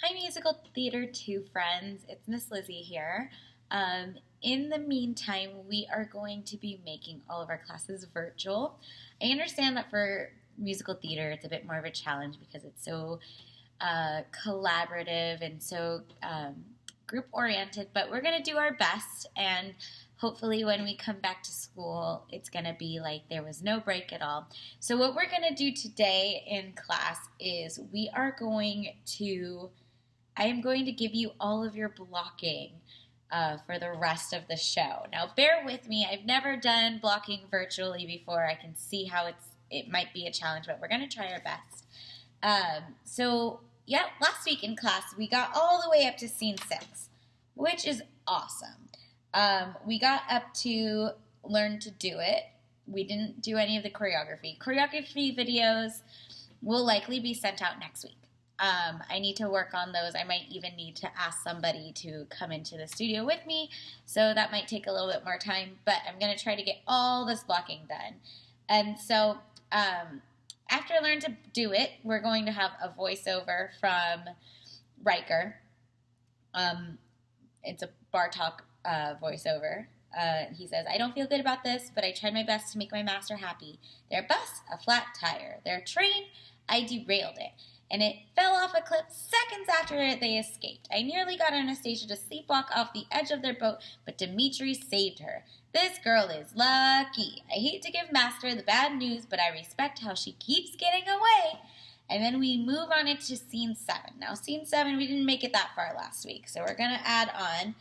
Hi, Musical Theater 2 friends. It's Miss Lizzie here. In the meantime, we are going to be making all of our classes virtual. I understand that for musical theater, it's a bit more of a challenge because it's so collaborative and so group oriented, but we're going to do our best, and hopefully when we come back to school, it's going to be like there was no break at all. So what we're going to do today in class is I am going to give you all of your blocking for the rest of the show. Now, bear with me. I've never done blocking virtually before. I can see how it might be a challenge, but we're going to try our best. Last week in class, we got all the way up to scene 6, which is awesome. We got up to learn to do it. We didn't do any of the choreography. Choreography videos will likely be sent out next week. I need to work on those. I might even need to ask somebody to come into the studio with me, so that might take a little bit more time, but I'm going to try to get all this blocking done. And so after I learn to do it, we're going to have a voiceover from Riker. It's a Bartok voiceover. He says, "I don't feel good about this, but I tried my best to make my master happy. Their bus, a flat tire. Their train, I derailed it. And it fell off a cliff seconds after they escaped. I nearly got Anastasia to sleepwalk off the edge of their boat, but Dimitri saved her. This girl is lucky. I hate to give Master the bad news, but I respect how she keeps getting away." And then we move on into scene 7. Now, scene 7, we didn't make it that far last week, so we're going to add on.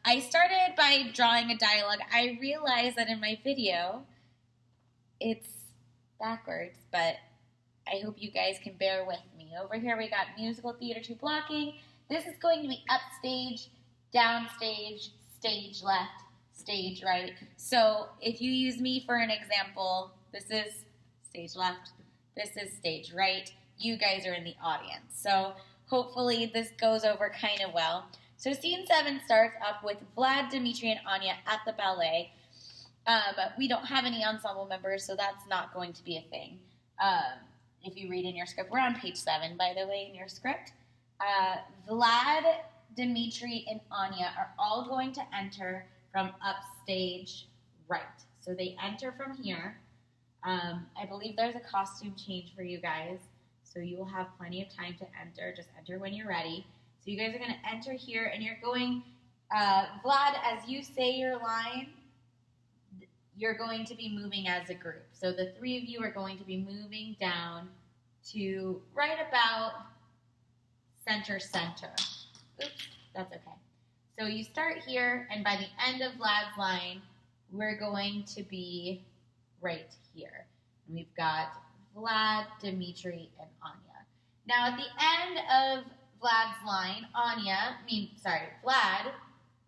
I started by drawing a dialogue. I realized that in my video, it's backwards, but I hope you guys can bear with me. Over here we got Musical Theater 2 blocking. This is going to be upstage, downstage, stage left, stage right. So if you use me for an example, this is stage left, this is stage right. You guys are in the audience. So hopefully this goes over kind of well. So scene 7 starts up with Vlad, Dimitri, and Anya at the ballet. But we don't have any ensemble members, so that's not going to be a thing. If you read in your script, we're on page 7, by the way, in your script. Vlad, Dimitri, and Anya are all going to enter from upstage right. So they enter from here. I believe there's a costume change for you guys, so you will have plenty of time to enter. Just enter when you're ready. So you guys are going to enter here, and you're going, Vlad, as you say your line, you're going to be moving as a group. So the 3 of you are going to be moving down to right about center. Oops, that's okay. So you start here, and by the end of Vlad's line, we're going to be right here. And we've got Vlad, Dimitri, and Anya. Now at the end of Vlad's line, Vlad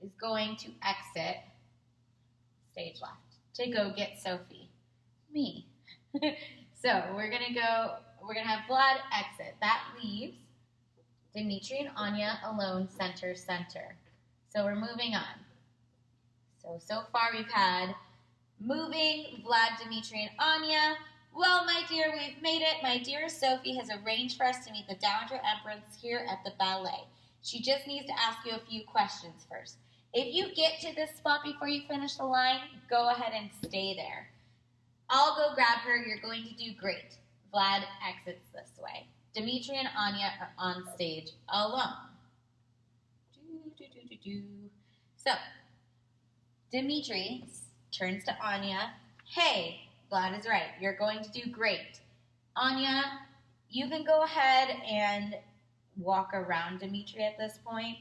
is going to exit stage left to go get Sophie. Me. So we're gonna have Vlad exit. That leaves Dimitri and Anya alone, center. So we're moving on. So far we've had moving Vlad, Dimitri, and Anya. Well, my dear, we've made it. My dear Sophie has arranged for us to meet the Dowager Empress here at the ballet. She just needs to ask you a few questions first. If you get to this spot before you finish the line, go ahead and stay there. I'll go grab her. You're going to do great. Vlad exits this way. Dimitri and Anya are on stage alone. So, Dimitri turns to Anya. "Hey, Vlad is right. You're going to do great. Anya, you can go ahead and walk around Dimitri at this point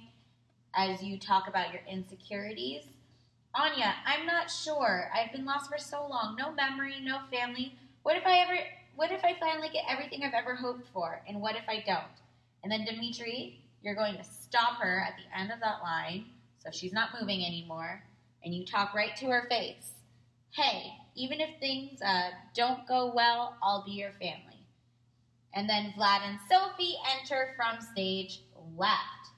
as you talk about your insecurities. Anya, I'm not sure. I've been lost for so long. No memory, no family. What if I finally get everything I've ever hoped for? And what if I don't?" And then Dimitri, you're going to stop her at the end of that line, so she's not moving anymore, and you talk right to her face. "Hey, even if things don't go well, I'll be your family." And then Vlad and Sophie enter from stage left.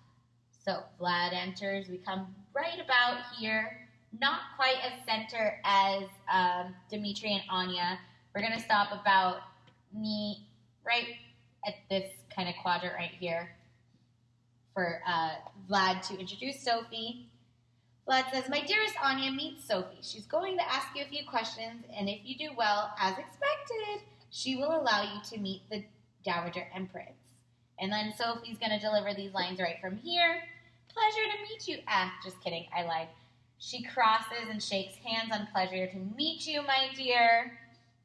So Vlad enters. We come right about here. Not quite as center as Dimitri and Anya. We're going to stop about right at this kind of quadrant right here. for Vlad to introduce Sophie. Vlad says, "My dearest Anya, meet Sophie. She's going to ask you a few questions, and if you do well, as expected, she will allow you to meet the Dowager Empress." And then Sophie's going to deliver these lines right from here. "Pleasure to meet you." Just kidding. I lied. She crosses and shakes hands on "Pleasure to meet you, my dear."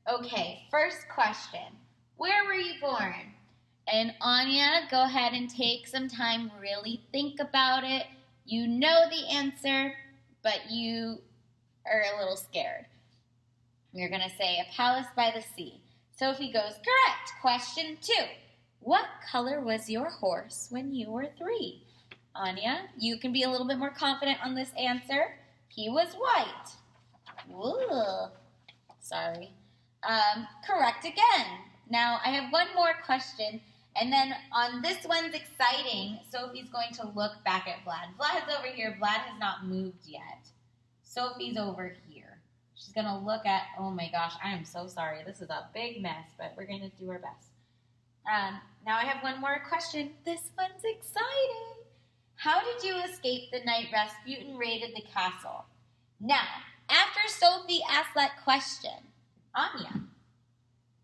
Okay, first question. Where were you born? And Anya, go ahead and take some time, really think about it. You know the answer, but you are a little scared. You're going to say, "A palace by the sea." Sophie goes, "Correct." Question 2. What color was your horse when you were 3? Anya, you can be a little bit more confident on this answer. He was white. Ooh, sorry. Correct again. Now, I have one more question, and then on this one's exciting, Sophie's going to look back at Vlad. Vlad's over here. Vlad has not moved yet. Sophie's over here. She's going to look at, oh my gosh, I am so sorry. This is a big mess, but we're going to do our best. Now I have one more question. This one's exciting. How did you escape the night Rasputin raided the castle? Now, after Sophie asked that question, Anya,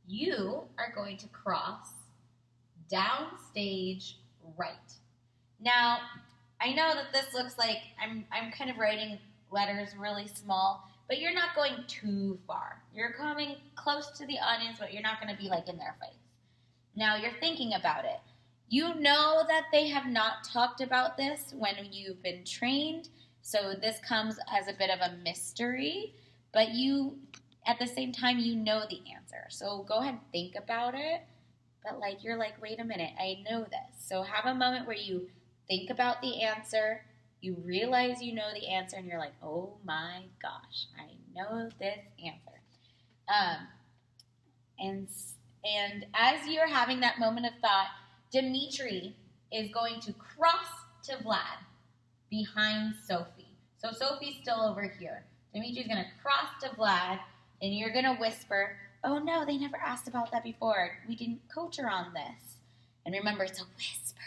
you are going to cross downstage right. Now, I know that this looks like I'm kind of writing letters really small, but you're not going too far. You're coming close to the audience, but you're not going to be like in their face. Now, you're thinking about it. You know that they have not talked about this when you've been trained, so this comes as a bit of a mystery, but you, at the same time, you know the answer. So go ahead and think about it, but you're like, wait a minute, I know this. So have a moment where you think about the answer, you realize you know the answer, and you're like, oh my gosh, I know this answer. And as you're having that moment of thought, Dimitri is going to cross to Vlad behind Sophie. So Sophie's still over here. Dimitri's going to cross to Vlad, and you're going to whisper, "Oh no, they never asked about that before. We didn't coach her on this." And remember, it's a whisper,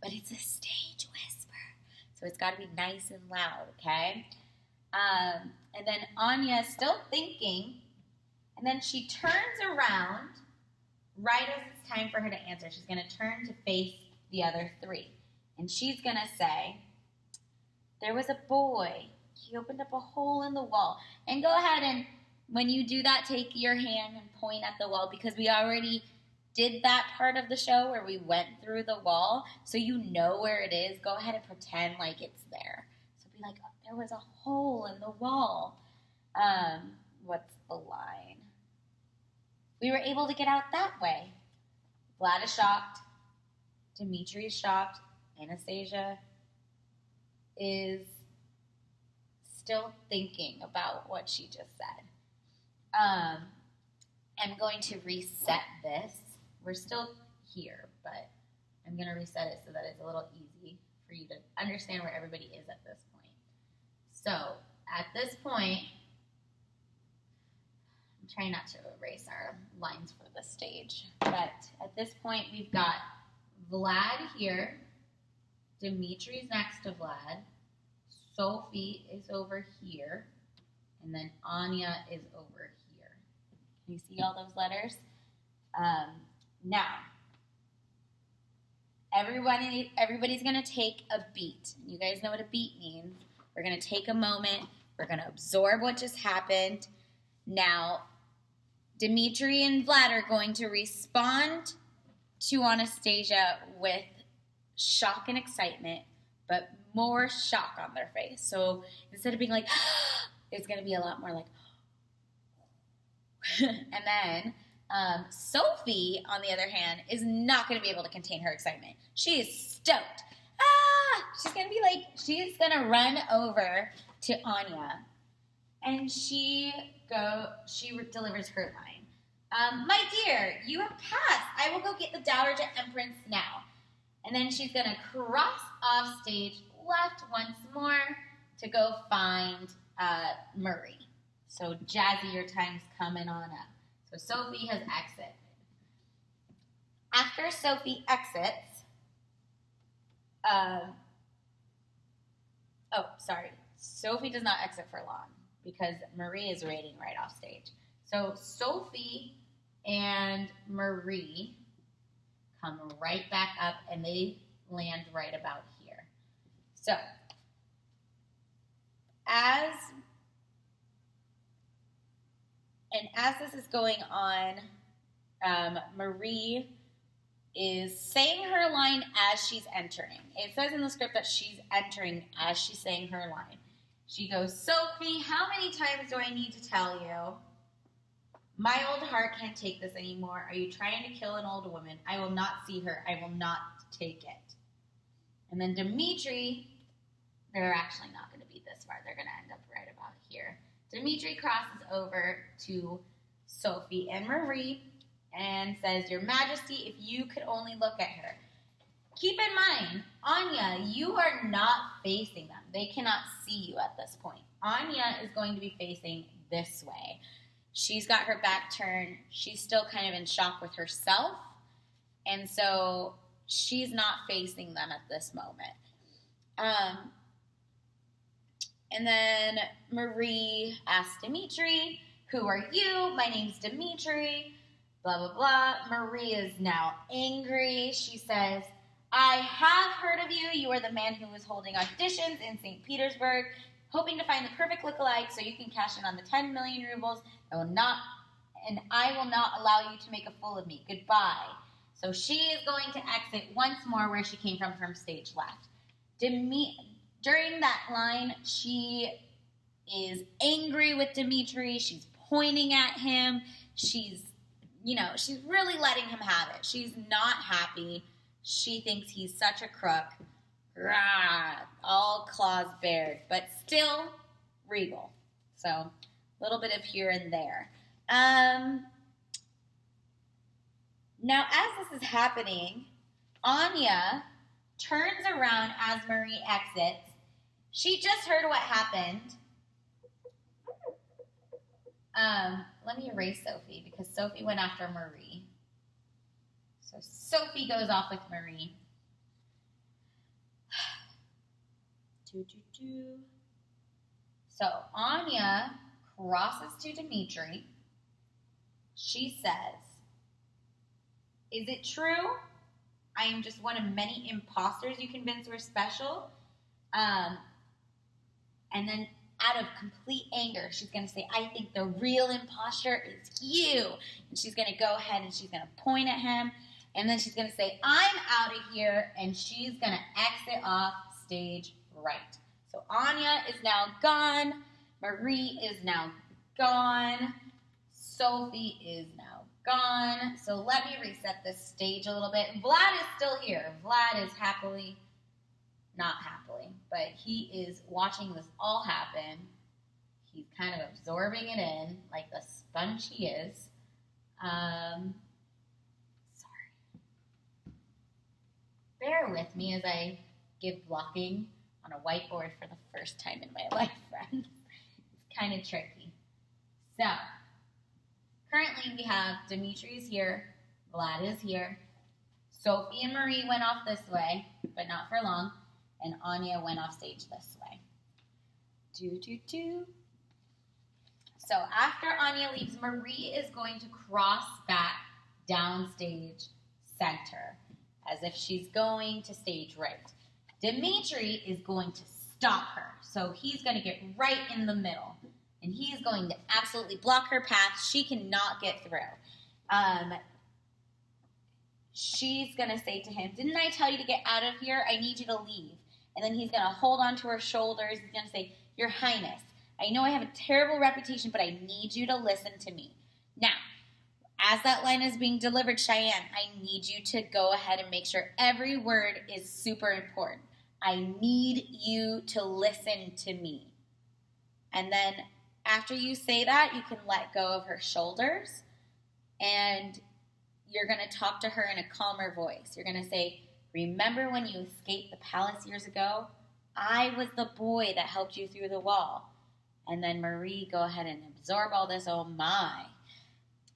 but it's a stage whisper. So it's got to be nice and loud, okay? And then Anya's still thinking, and then she turns around right as it's time for her to answer. She's going to turn to face the other 3. And she's going to say, "There was a boy. He opened up a hole in the wall." And go ahead and, when you do that, take your hand and point at the wall, because we already did that part of the show where we went through the wall, so you know where it is. Go ahead and pretend like it's there. So be like, oh, there was a hole in the wall. What's the line? "We were able to get out that way." Vlad is shocked. Dimitri is shocked. Anastasia is still thinking about what she just said. I'm going to reset this. We're still here, but I'm going to reset it so that it's a little easy for you to understand where everybody is at this point. So, at this point, I'm trying not to erase our lines for the stage, but at this point, we've got Vlad here. Dimitri's next to Vlad. Sophie is over here. And then Anya is over here. Can you see all those letters? Now, everybody's going to take a beat. You guys know what a beat means. We're going to take a moment. We're going to absorb what just happened. Now, Dimitri and Vlad are going to respond to Anastasia with shock and excitement, but more shock on their face. So instead of being like, it's going to be a lot more like, and then Sophie, on the other hand, is not going to be able to contain her excitement. She is stoked. She's going to be like, she's going to run over to Anya, and she delivers her line. "My dear, you have passed. I will go get the Dowager Empress now." And then she's going to cross off stage left once more to go find Murray. So, Jazzy, your time's coming on up. So, Sophie has exited. After Sophie exits, Oh, sorry. Sophie does not exit for long because Marie is waiting right off stage. So Sophie and Marie come right back up and they land right about here. So as this is going on, Marie is saying her line as she's entering. It says in the script that she's entering as she's saying her line. She goes, Sophie, how many times do I need to tell you? My old heart can't take this anymore. Are you trying to kill an old woman? I will not see her. I will not take it. And then Dimitri, they're actually not going to be this far. They're going to end up right about here. Dimitri crosses over to Sophie and Marie and says, Your Majesty, if you could only look at her. Keep in mind, Anya, you are not facing them. They cannot see you at this point. Anya is going to be facing this way. She's got her back turned. She's still kind of in shock with herself. And so she's not facing them at this moment. And then Marie asks Dimitri, Who are you? My name's Dimitri. Blah, blah, blah. Marie is now angry. She says, I have heard of you. You are the man who was holding auditions in St. Petersburg, hoping to find the perfect lookalike so you can cash in on the 10 million rubles. I will not allow you to make a fool of me. Goodbye. So she is going to exit once more where she came from stage left. During that line, she is angry with Dimitri. She's pointing at him. She's really letting him have it. She's not happy. She thinks he's such a crook. Rah, all claws bared, but still regal. So a little bit of here and there. Now, as this is happening, Anya turns around as Marie exits. She just heard what happened. Let me erase Sophie because Sophie went after Marie. So Sophie goes off with Marie. So Anya crosses to Dimitri. She says, Is it true? I am just one of many imposters you convinced were special. And then out of complete anger, she's going to say, I think the real imposter is you. And she's going to go ahead and she's going to point at him. And then she's going to say, I'm out of here. And she's going to exit off stage right. So Anya is now gone. Marie is now gone. Sophie is now gone. So let me reset this stage a little bit. Vlad is still here. Vlad is not happily, but he is watching this all happen. He's kind of absorbing it in like the sponge he is. Sorry. Bear with me as I give blocking on a whiteboard for the first time in my life, friends. It's kind of tricky. So, currently we have Dimitri's here, Vlad is here, Sophie and Marie went off this way, but not for long, and Anya went off stage this way. So after Anya leaves, Marie is going to cross back downstage center, as if she's going to stage right. Dimitri is going to stop her, so he's going to get right in the middle, and he's going to absolutely block her path. She cannot get through. She's going to say to him, didn't I tell you to get out of here? I need you to leave. And then he's going to hold on to her shoulders. He's going to say, Your Highness, I know I have a terrible reputation, but I need you to listen to me. Now, as that line is being delivered, Cheyenne, I need you to go ahead and make sure every word is super important. I need you to listen to me. And then after you say that, you can let go of her shoulders, and you're going to talk to her in a calmer voice. You're going to say, remember when you escaped the palace years ago? I was the boy that helped you through the wall. And then Marie, go ahead and absorb all this. Oh, my.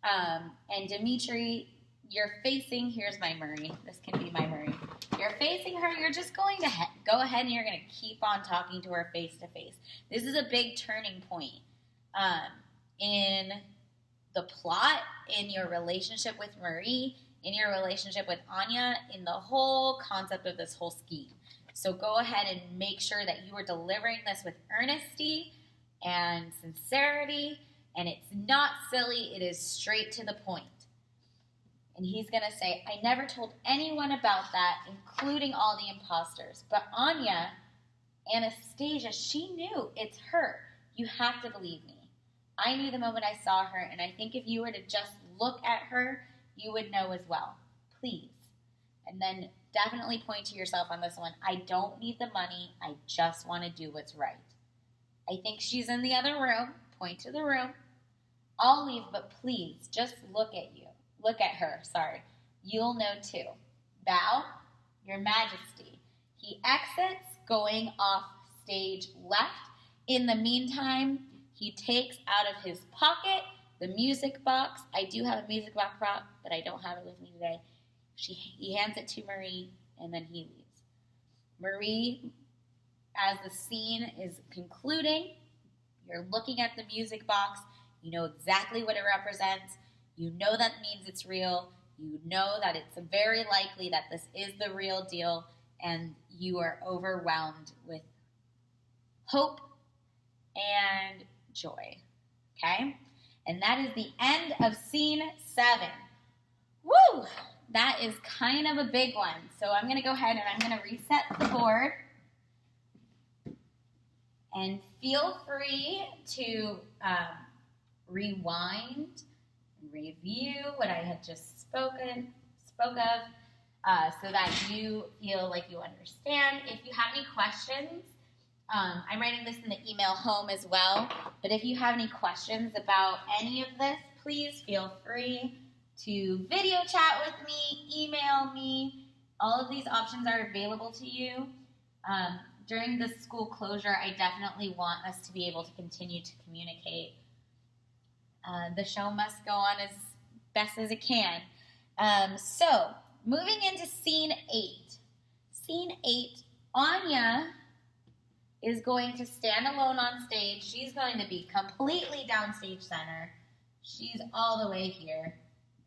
And Dimitri, you're facing, here's my Marie. This can be my Marie. you're facing her, you're just going to go ahead and you're going to keep on talking to her face to face. This is a big turning point in the plot, in your relationship with Marie, in your relationship with Anya, in the whole concept of this whole scheme. So go ahead and make sure that you are delivering this with earnesty and sincerity, and it's not silly, it is straight to the point. And he's going to say, I never told anyone about that, including all the imposters. But Anya, Anastasia, she knew. It's her. You have to believe me. I knew the moment I saw her, and I think if you were to just look at her, you would know as well. Please. And then definitely point to yourself on this one. I don't need the money. I just want to do what's right. I think she's in the other room. Point to the room. I'll leave, but please, just look at you. Look at her, sorry. You'll know too. Bow, your majesty. He exits, going off stage left. In the meantime, he takes out of his pocket the music box. I do have a music box prop, but I don't have it with me today. He hands it to Marie, and then he leaves. Marie, as the scene is concluding, you're looking at the music box. You know exactly what it represents. You know that means it's real. You know that it's very likely that this is the real deal, and you are overwhelmed with hope and joy. Okay? And that is the end of scene 7. Woo! That is kind of a big one. So I'm going to go ahead and I'm going to reset the board. And feel free to rewind, review what I had just spoke of, so that you feel like you understand. If you have any questions, I'm writing this in the email home as well, but if you have any questions about any of this, please feel free to video chat with me, email me. All of these options are available to you. During the school closure, I definitely want us to be able to continue to communicate. The show must go on as best as it can. So, moving into scene 8. Scene 8, Anya is going to stand alone on stage. She's going to be completely downstage center. She's all the way here.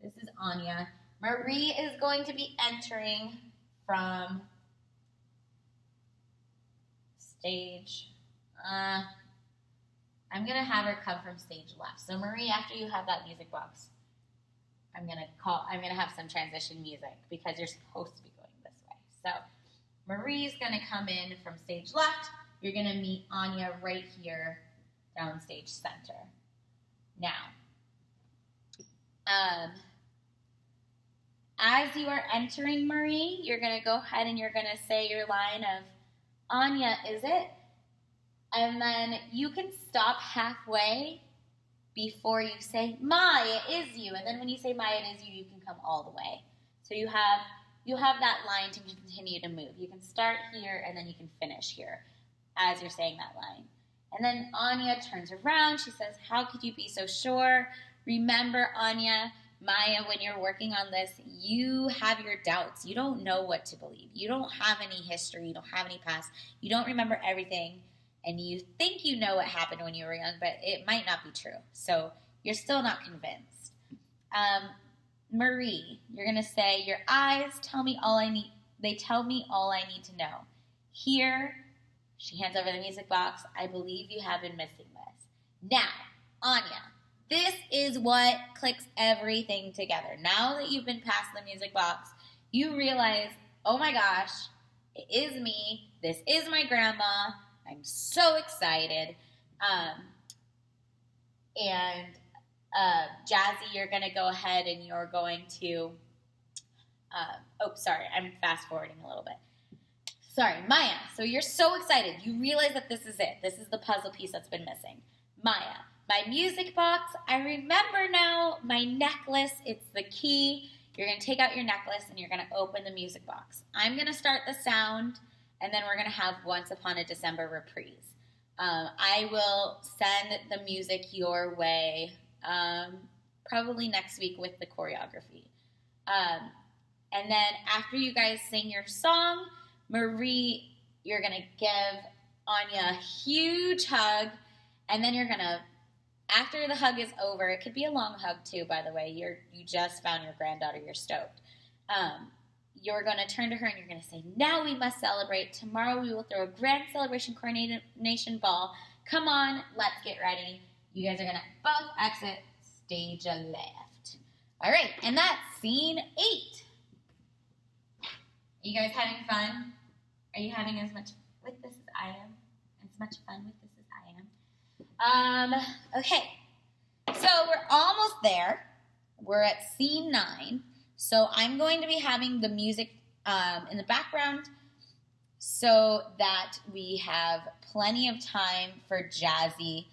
This is Anya. Marie is going to be entering from stage. I'm going to have her come from stage left. So Marie, after you have that music box, I'm going to have some transition music because you're supposed to be going this way. So Marie's going to come in from stage left. You're going to meet Anya right here, downstage center. Now, as you are entering Marie, you're going to go ahead and you're going to say your line of, Anya, is it? And then you can stop halfway before you say, Maya, it is you. And then when you say Maya, it is you, you can come all the way. So you have that line to continue to move. You can start here and then you can finish here as you're saying that line. And then Anya turns around. She says, how could you be so sure? Remember, Anya, Maya, when you're working on this, you have your doubts. You don't know what to believe. You don't have any history. You don't have any past. You don't remember everything. And you think you know what happened when you were young, but it might not be true. So you're still not convinced. Marie, you're going to say, your eyes tell me all I need. They tell me all I need to know. Here, she hands over the music box. I believe you have been missing this. Now, Anya, this is what clicks everything together. Now that you've been past the music box, you realize, oh my gosh, it is me. This is my grandma. I'm so excited. Jazzy, you're going to go ahead and you're going to... sorry, I'm fast forwarding a little bit. Sorry, Maya. So you're so excited. You realize that this is it. This is the puzzle piece that's been missing. Maya, my music box. I remember now. My necklace. It's the key. You're going to take out your necklace and you're going to open the music box. I'm going to start the sound, and then we're going to have Once Upon a December reprise. I will send the music your way probably next week with the choreography. And then after you guys sing your song, Marie, you're going to give Anya a huge hug. And then you're going to, after the hug is over, it could be a long hug too, by the way. You just found your granddaughter. You're stoked. You're going to turn to her and you're going to say, now we must celebrate. Tomorrow we will throw a grand celebration coronation ball. Come on, let's get ready. You guys are going to both exit stage left. All right, and that's scene 8. Are you guys having fun? Are you having as much with this as I am? As much fun with this as I am? Okay, so we're almost there. We're at scene 9. So I'm going to be having the music in the background so that we have plenty of time for Jazzy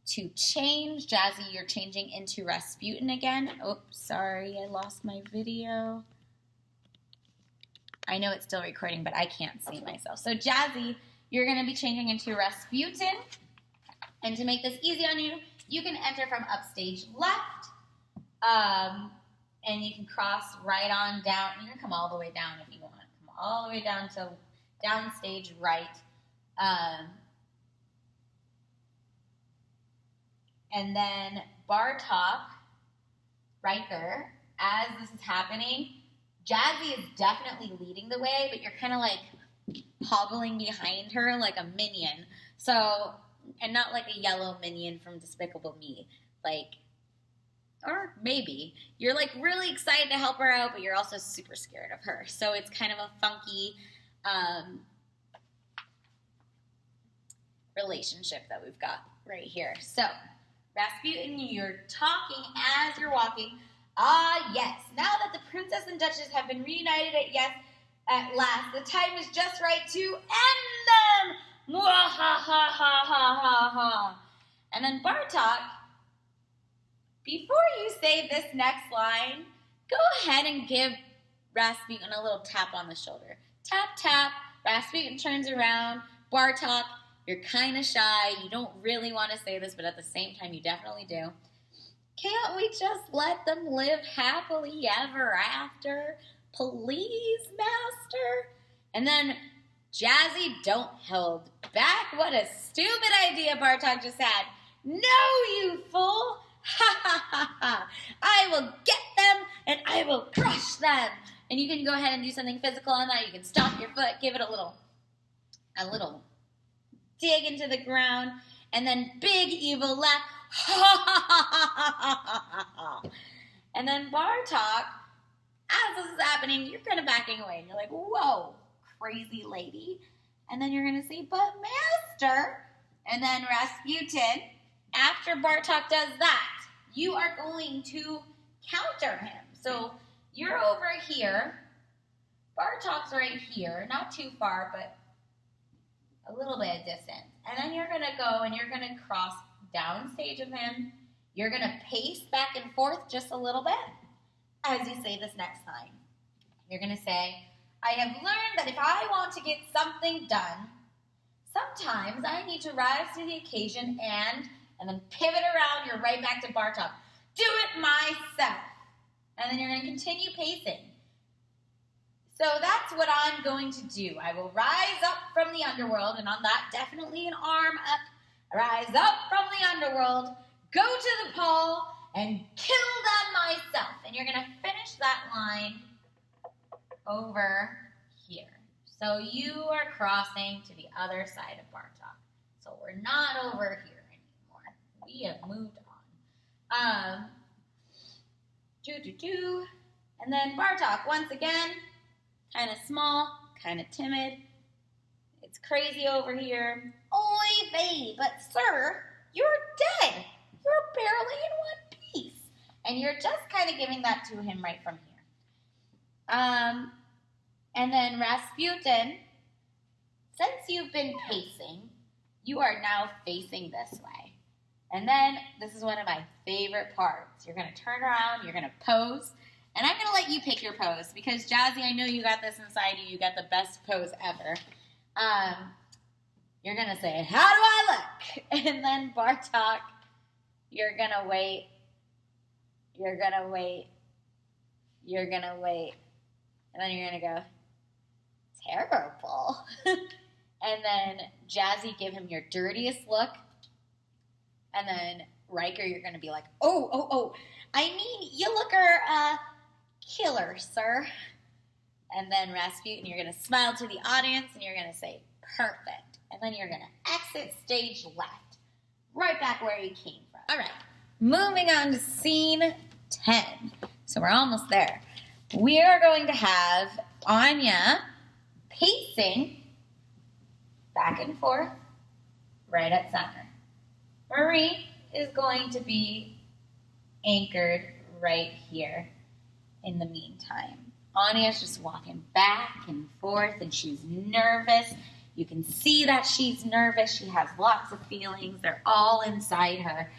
to change. Jazzy, you're changing into Rasputin again. Oops, sorry, I lost my video. I know it's still recording, but I can't see myself. So Jazzy, you're going to be changing into Rasputin. And to make this easy on you, you can enter from upstage left. And you can cross right on down. You can come all the way down if you want. Come all the way down to downstage right. And then Bartok, right there, as this is happening, Jazzy is definitely leading the way, but you're kind of like hobbling behind her like a minion. So, and not like a yellow minion from Despicable Me. Like, or maybe. You're like really excited to help her out, but you're also super scared of her. So it's kind of a funky relationship that we've got right here. So, Rasputin, you're talking as you're walking. Ah, yes. Now that the princess and duchess have been reunited at last, the time is just right to end them! Mwah, ha, ha, ha, ha, ha, ha. And then Bartok, before you say this next line, go ahead and give Rasputin a little tap on the shoulder. Tap, tap. Rasputin turns around. Bartok, you're kind of shy. You don't really want to say this, but at the same time, you definitely do. Can't we just let them live happily ever after? Please, master? And then, Jazzy, don't hold back. What a stupid idea Bartok just had. No, you fool. Ha, ha, ha, ha. I will get them, and I will crush them. And you can go ahead and do something physical on that. You can stomp your foot, give it a little dig into the ground, and then big evil laugh. Ha, ha, ha, ha, ha, ha, ha. And then Bartok, as this is happening, you're kind of backing away. And you're like, whoa, crazy lady. And then you're going to say, but master. And then Rasputin, after Bartok does that, you are going to counter him. So you're over here. Bartok's right here. Not too far, but a little bit of distance. And then you're going to go and you're going to cross downstage of him. You're going to pace back and forth just a little bit as you say this next line. You're going to say, I have learned that if I want to get something done, sometimes I need to rise to the occasion and then pivot around, you're right back to Bartok. Do it myself. And then you're going to continue pacing. So that's what I'm going to do. I will rise up from the underworld, and on that, definitely an arm up. Rise up from the underworld, go to the pole, and kill them myself. And you're going to finish that line over here. So you are crossing to the other side of Bartok. So we're not over here anymore. We have moved on. And then Bartok, once again, kind of small, kind of timid. It's crazy over here. Oy vey, but sir, you're dead. You're barely in one piece. And you're just kind of giving that to him right from here. And then Rasputin, since you've been pacing, you are now facing this way. And then, this is one of my favorite parts. You're going to turn around, you're going to pose, and I'm going to let you pick your pose, because Jazzy, I know you got this inside you. You got the best pose ever. You're going to say, how do I look? And then Bartok, you're going to wait. You're going to wait. You're going to wait. And then you're going to go, terrible. And then Jazzy, give him your dirtiest look. And then Riker, you're going to be like, oh. I mean, you look are killer, sir. And then Rasputin, you're going to smile to the audience and you're going to say, perfect. And then you're going to exit stage left. Right back where you came from. All right. Moving on to scene 10. So we're almost there. We are going to have Anya pacing back and forth right at center. Marie is going to be anchored right here in the meantime. Anya's just walking back and forth and she's nervous. You can see that she's nervous. She has lots of feelings. They're all inside her.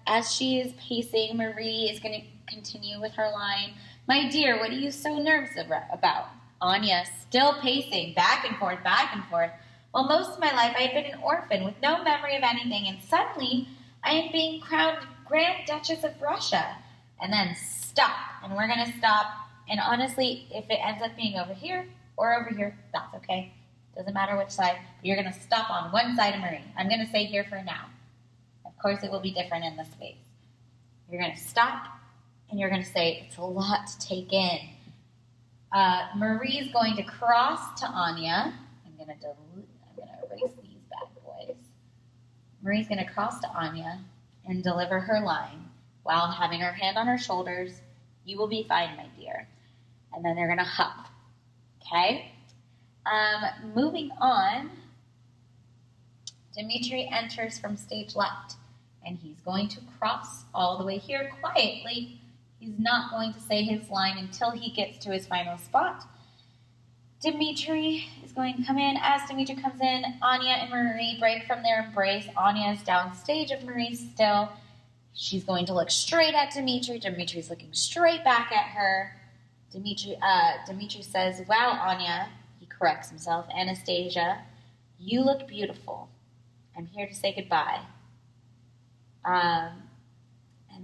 As she is pacing, Marie is going to continue with her line. My dear, what are you so nervous about? Anya still pacing back and forth, back and forth. Well, most of my life I have been an orphan with no memory of anything, and suddenly I am being crowned Grand Duchess of Russia. And then stop. And we're going to stop. And honestly, if it ends up being over here or over here, that's okay. Doesn't matter which side. But you're going to stop on one side of Marie. I'm going to say here for now. Of course, it will be different in this space. You're going to stop, and you're going to say, it's a lot to take in. Marie's going to cross to Anya. I'm going to erase these bad boys. Marie's going to cross to Anya and deliver her line while having her hand on her shoulders. You will be fine, my dear. And then they're going to hug. Okay? Moving on, Dmitri enters from stage left, and he's going to cross all the way here quietly. He's not going to say his line until he gets to his final spot. Dmitri is going to come in. As Dmitri comes in, Anya and Marie break from their embrace. Anya is downstage of Marie still. She's going to look straight at Dmitri. Dmitri's looking straight back at her. Dmitri says, wow, Anya, he corrects himself, Anastasia, you look beautiful. I'm here to say goodbye. And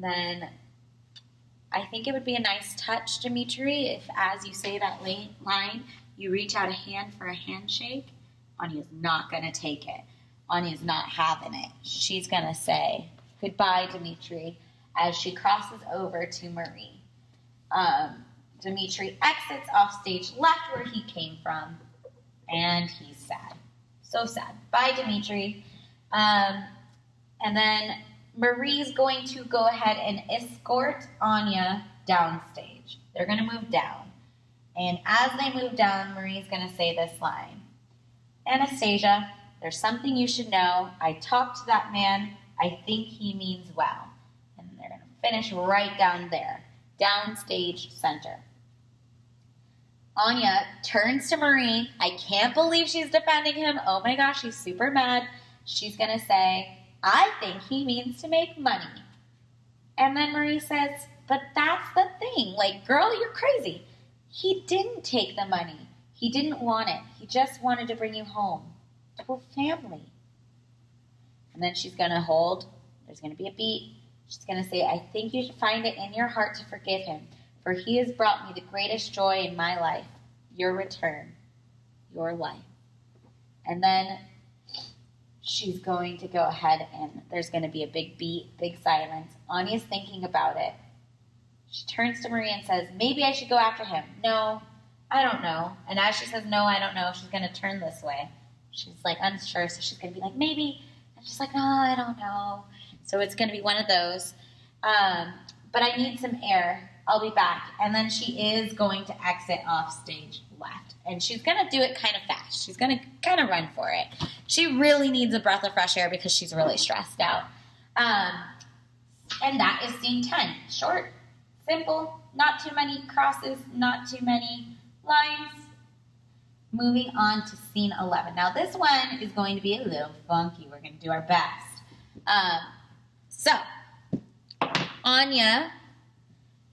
then I think it would be a nice touch, Dmitri, if as you say that line, you reach out a hand for a handshake. Anya's not going to take it. Anya's not having it. She's going to say goodbye, Dmitri, as she crosses over to Marie. Dmitri exits off stage left where he came from, and he's sad. So sad. Bye, Dmitri. And then Marie's going to go ahead and escort Anya downstage. They're going to move down. And as they move down, Marie's going to say this line. Anastasia, there's something you should know. I talked to that man. I think he means well. And they're going to finish right down there. Downstage center. Anya turns to Marie. I can't believe she's defending him. Oh my gosh, she's super mad. She's going to say, I think he means to make money. And then Marie says, but that's the thing. Like, girl, you're crazy. He didn't take the money. He didn't want it. He just wanted to bring you home to a family. And then she's going to hold. There's going to be a beat. She's going to say, I think you should find it in your heart to forgive him, for he has brought me the greatest joy in my life, your return, your life. And then she's going to go ahead and there's going to be a big beat, big silence. Anya's thinking about it. She turns to Marie and says, maybe I should go after him. No, I don't know. And as she says, no, I don't know, she's going to turn this way. She's like unsure, so she's going to be like, maybe. And she's like, no, I don't know. So it's going to be one of those. But I need some air. I'll be back. And then she is going to exit off stage left. And she's going to do it kind of fast. She's going to kind of run for it. She really needs a breath of fresh air because she's really stressed out. And that is scene 10. Short, simple, not too many crosses, not too many lines. Moving on to scene 11. Now this one is going to be a little funky. We're going to do our best. So, Anya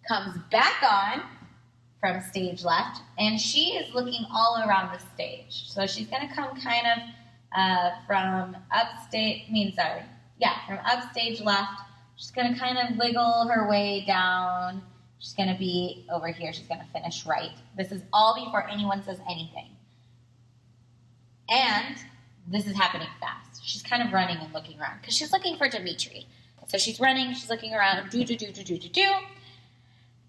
comes back on from stage left, and she is looking all around the stage. So she's going to come kind of from upstage left. She's going to kind of wiggle her way down She's going to be over here. She's going to finish right. This is all before anyone says anything. And this is happening fast. She's kind of running and looking around because she's looking for Dimitri. So she's running, she's looking around, do.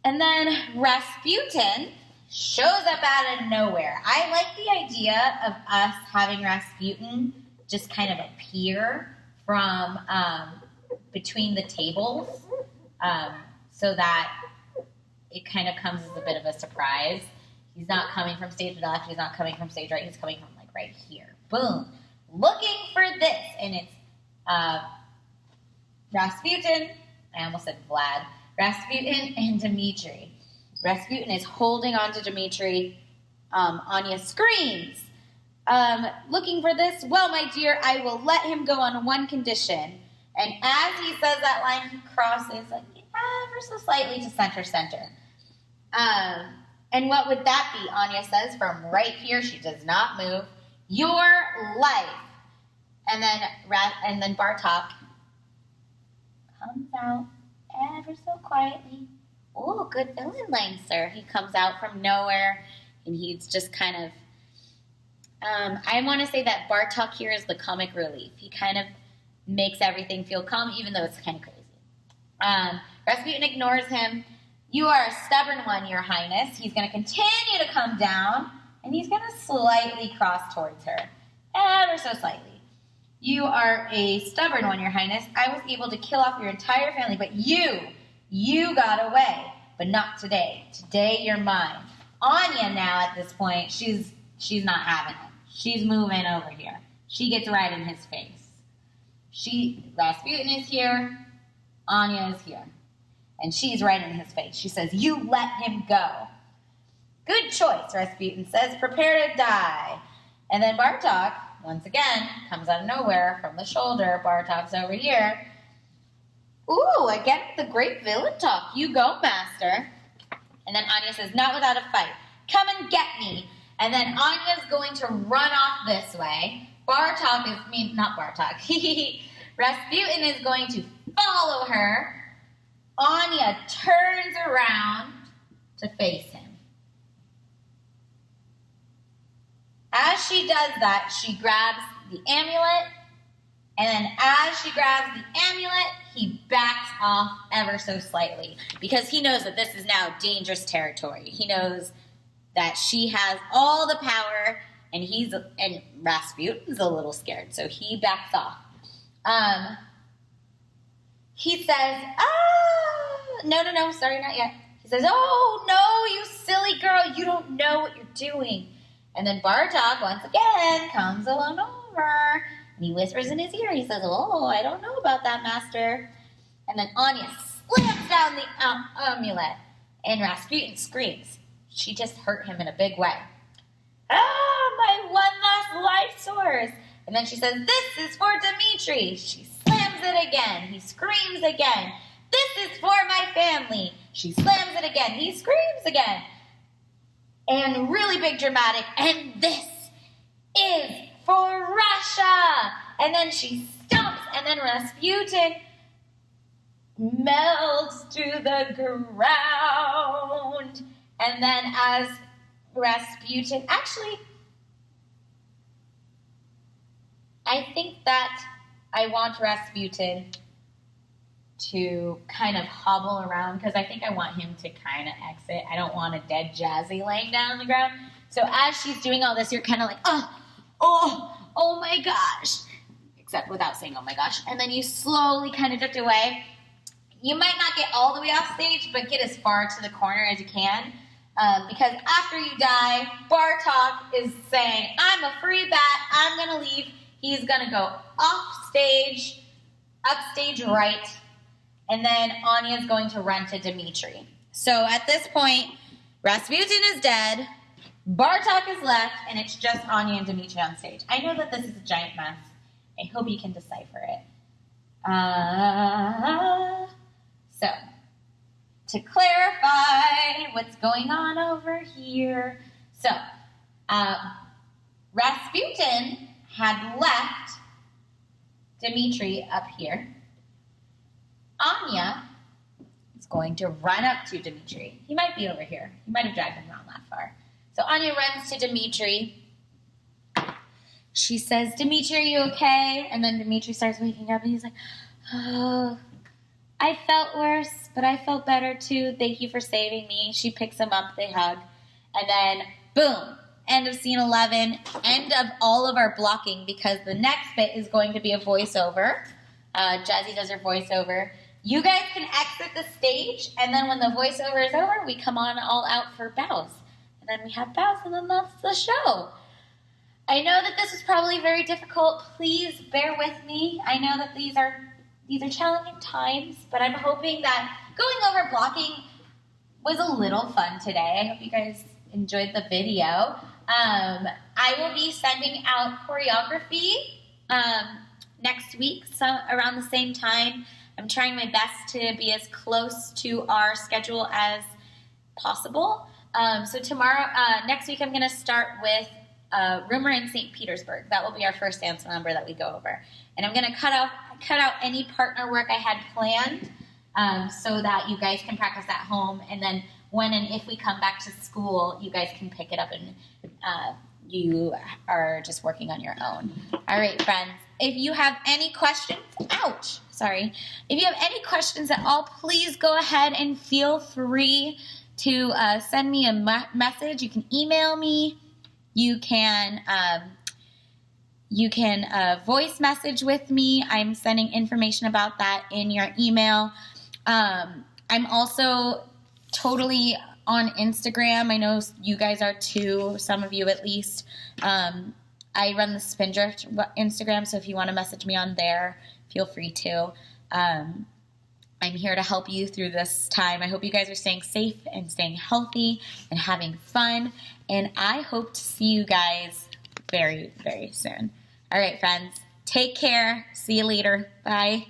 And then Rasputin shows up out of nowhere. I like the idea of us having Rasputin just kind of appear from between the tables so that it kind of comes as a bit of a surprise. He's not coming from stage left, he's not coming from stage right, he's coming from like right here. Boom. Looking for this. And it's Rasputin, I almost said Vlad, Rasputin and Dimitri. Rasputin is holding on to Dimitri. Anya screams, looking for this. Well, my dear, I will let him go on one condition. And as he says that line, he crosses like ever so slightly to center. And what would that be? Anya says from right here. She does not move. Your life. And then Bartok comes out ever so quietly. Oh, good villain line, sir. He comes out from nowhere, and he's just kind of, I want to say that Bartok here is the comic relief. He kind of makes everything feel calm, even though it's kind of crazy. Rasputin ignores him. You are a stubborn one, your highness. He's going to continue to come down, and he's going to slightly cross towards her, ever so slightly. You are a stubborn one, your highness. I was able to kill off your entire family, but you got away. But not today. Today you're mine. Anya now at this point, she's not having it. She's moving over here. She gets right in his face. Rasputin is here. Anya is here. And she's right in his face. She says, you let him go. Good choice, Rasputin says. Prepare to die. And then Bartok, once again, comes out of nowhere from the shoulder. Bartok's over here. Ooh, again, the great villain talk. You go, master. And then Anya says, not without a fight. Come and get me. And then Anya's going to run off this way. Not Bartok. Rasputin is going to follow her. Anya turns around to face him. As she does that, she grabs the amulet, and then as she grabs the amulet, he backs off ever so slightly because he knows that this is now dangerous territory. He knows that she has all the power, and Rasputin's a little scared, so he backs off. He says, no, sorry, not yet. He says, oh, no, you silly girl, you don't know what you're doing. And then Bartok, once again, comes along over, and he whispers in his ear. He says, oh, I don't know about that, master. And then Anya slams down the amulet, and Rasputin screams. She just hurt him in a big way. Ah, my one last life source. And then she says, this is for Dimitri. She slams it again. He screams again. This is for my family. She slams it again. He screams again. And really big dramatic, and this is for Russia. And then she stomps, and then Rasputin melts to the ground. And then as Rasputin, actually, I think that I want Rasputin to kind of hobble around because I think I want him to kind of exit. I don't want a dead Jazzy laying down on the ground. So as she's doing all this, you're kind of like, oh my gosh. Except without saying, oh my gosh. And then you slowly kind of drift away. You might not get all the way off stage, but get as far to the corner as you can. Because after you die, Bartok is saying, I'm a free bat, I'm going to leave. He's going to go off stage, up stage right, and then Anya's going to run to Dimitri. So at this point, Rasputin is dead, Bartok is left, and it's just Anya and Dimitri on stage. I know that this is a giant mess. I hope you can decipher it. So, to clarify what's going on over here. So, Rasputin had left Dimitri up here. Anya is going to run up to Dimitri. He might be over here. He might have dragged him around that far. So Anya runs to Dimitri. She says, Dimitri, are you okay? And then Dimitri starts waking up and he's like, oh, I felt worse, but I felt better too. Thank you for saving me. She picks him up, they hug. And then, boom, end of scene 11, end of all of our blocking because the next bit is going to be a voiceover. Jazzy does her voiceover. You guys can exit the stage, and then when the voiceover is over, we come on all out for bows. And then we have bows, and then that's the show. I know that this was probably very difficult. Please bear with me. I know that these are challenging times, but I'm hoping that going over blocking was a little fun today. I hope you guys enjoyed the video. I will be sending out choreography next week, so around the same time. I'm trying my best to be as close to our schedule as possible. So tomorrow, next week, I'm going to start with Rumor in St. Petersburg. That will be our first dance number that we go over. And I'm going to cut out any partner work I had planned so that you guys can practice at home. And then when and if we come back to school, you guys can pick it up and you are just working on your own. All right, friends. If you have any questions, if you have any questions at all, please go ahead and feel free to send me a message. You can email me. You can voice message with me. I'm sending information about that in your email. I'm also totally on Instagram. I know you guys are too, some of you at least. I run the Spindrift Instagram, so if you want to message me on there, feel free to. I'm here to help you through this time. I hope you guys are staying safe and staying healthy and having fun. And I hope to see you guys very, very soon. All right, friends. Take care. See you later. Bye.